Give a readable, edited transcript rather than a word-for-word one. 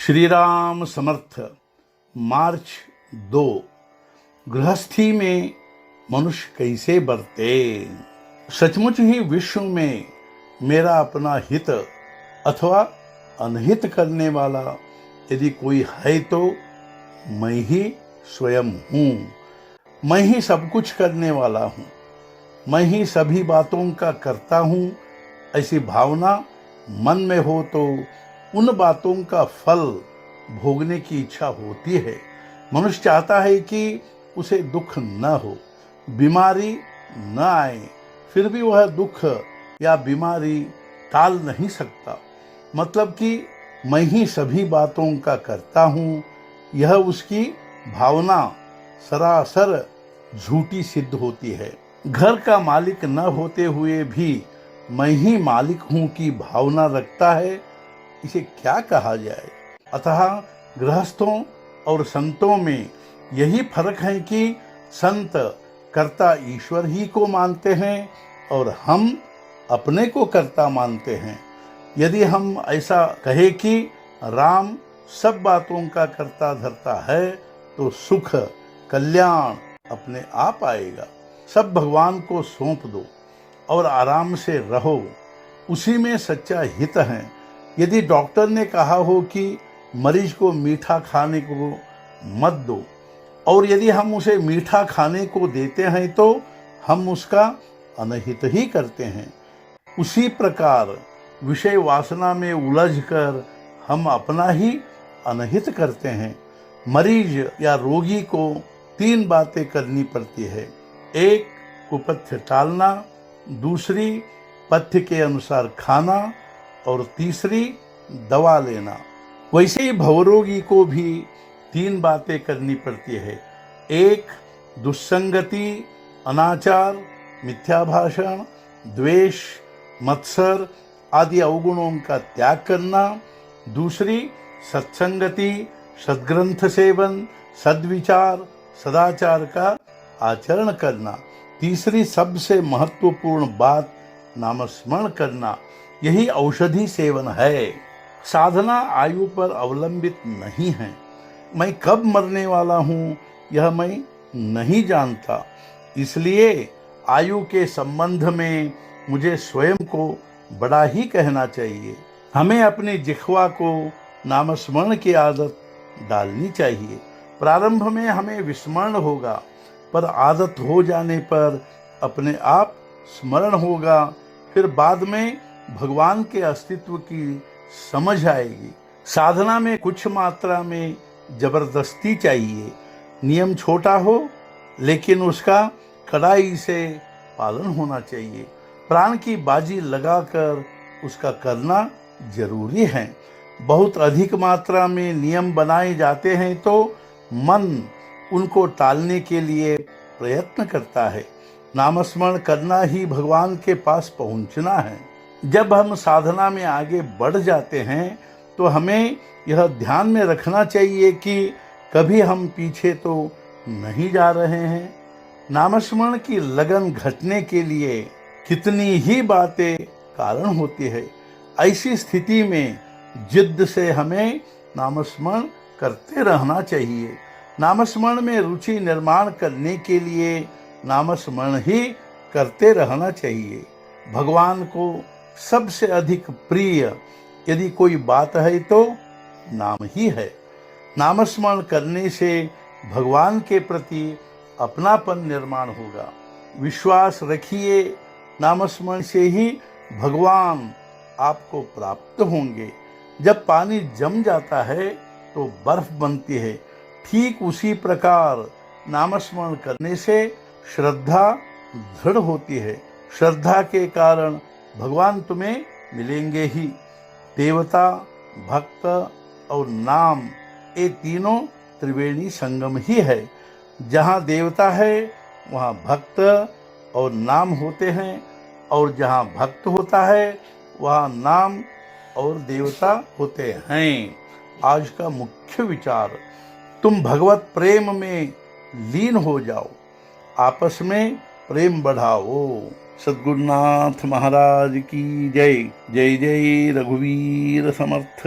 श्री राम समर्थ। मार्च 2। गृहस्थी में मनुष्य कैसे बरते। सचमुच ही विश्व में मेरा अपना हित अथवा अनहित करने वाला यदि कोई है तो मैं ही स्वयं हूँ। मैं ही सब कुछ करने वाला हूँ, मैं ही सभी बातों का करता हूँ। ऐसी भावना मन में हो तो उन बातों का फल भोगने की इच्छा होती है। मनुष्य चाहता है कि उसे दुख न हो, बीमारी न आए, फिर भी वह दुख या बीमारी टाल नहीं सकता। मतलब कि मैं ही सभी बातों का करता हूँ, यह उसकी भावना सरासर झूठी सिद्ध होती है। घर का मालिक न होते हुए भी मैं ही मालिक हूँ की भावना रखता है, इसे क्या कहा जाए। अतः गृहस्थों और संतों में यही फर्क है कि संत कर्ता ईश्वर ही को मानते हैं और हम अपने को कर्ता मानते हैं। यदि हम ऐसा कहे कि राम सब बातों का कर्ता धर्ता है तो सुख कल्याण अपने आप आएगा। सब भगवान को सौंप दो और आराम से रहो, उसी में सच्चा हित है। यदि डॉक्टर ने कहा हो कि मरीज को मीठा खाने को मत दो और यदि हम उसे मीठा खाने को देते हैं तो हम उसका अनहित ही करते हैं। उसी प्रकार विषय वासना में उलझकर हम अपना ही अनहित करते हैं। मरीज या रोगी को 3 बातें करनी पड़ती है। एक, कुपथ्य टालना, दूसरी, पथ्य के अनुसार खाना और तीसरी, दवा लेना। वैसे ही भवरोगी को भी 3 बातें करनी पड़ती है। एक, दुस्संगति, अनाचार, मिथ्या भाषण, द्वेष, मत्सर आदि अवगुणों का त्याग करना। दूसरी, सत्संगति, सद्ग्रंथ सेवन, सद्विचार, सदाचार का आचरण करना। तीसरी सबसे महत्वपूर्ण बात, नामस्मरण करना। यही औषधि सेवन है। साधना आयु पर अवलंबित नहीं है। मैं कब मरने वाला हूँ यह मैं नहीं जानता, इसलिए आयु के संबंध में मुझे स्वयं को बड़ा ही कहना चाहिए। हमें अपनी जिह्वा को नामस्मरण की आदत डालनी चाहिए। प्रारंभ में हमें विस्मरण होगा, पर आदत हो जाने पर अपने आप स्मरण होगा। फिर बाद में भगवान के अस्तित्व की समझ आएगी। साधना में कुछ मात्रा में जबरदस्ती चाहिए। नियम छोटा हो लेकिन उसका कड़ाई से पालन होना चाहिए। प्राण की बाजी लगाकर उसका करना जरूरी है। बहुत अधिक मात्रा में नियम बनाए जाते हैं तो मन उनको टालने के लिए प्रयत्न करता है। नामस्मरण करना ही भगवान के पास पहुंचना है। जब हम साधना में आगे बढ़ जाते हैं तो हमें यह ध्यान में रखना चाहिए कि कभी हम पीछे तो नहीं जा रहे हैं। नामस्मरण की लगन घटने के लिए कितनी ही बातें कारण होती है। ऐसी स्थिति में जिद्द से हमें नामस्मरण करते रहना चाहिए। नामस्मरण में रुचि निर्माण करने के लिए नामस्मरण ही करते रहना चाहिए। भगवान को सबसे अधिक प्रिय यदि कोई बात है तो नाम ही है। नामस्मरण करने से भगवान के प्रति अपनापन निर्माण होगा। विश्वास रखिए, नामस्मरण से ही भगवान आपको प्राप्त होंगे। जब पानी जम जाता है तो बर्फ बनती है, ठीक उसी प्रकार नामस्मरण करने से श्रद्धा दृढ़ होती है। श्रद्धा के कारण भगवान तुम्हें मिलेंगे ही। देवता, भक्त और नाम, ये तीनों त्रिवेणी संगम ही है। जहाँ देवता है वहाँ भक्त और नाम होते हैं, और जहाँ भक्त होता है वहाँ नाम और देवता होते हैं। आज का मुख्य विचार, तुम भगवत प्रेम में लीन हो जाओ, आपस में प्रेम बढ़ाओ। सद्गुरुनाथ महाराज की जय। जय जय रघुवीर समर्थ।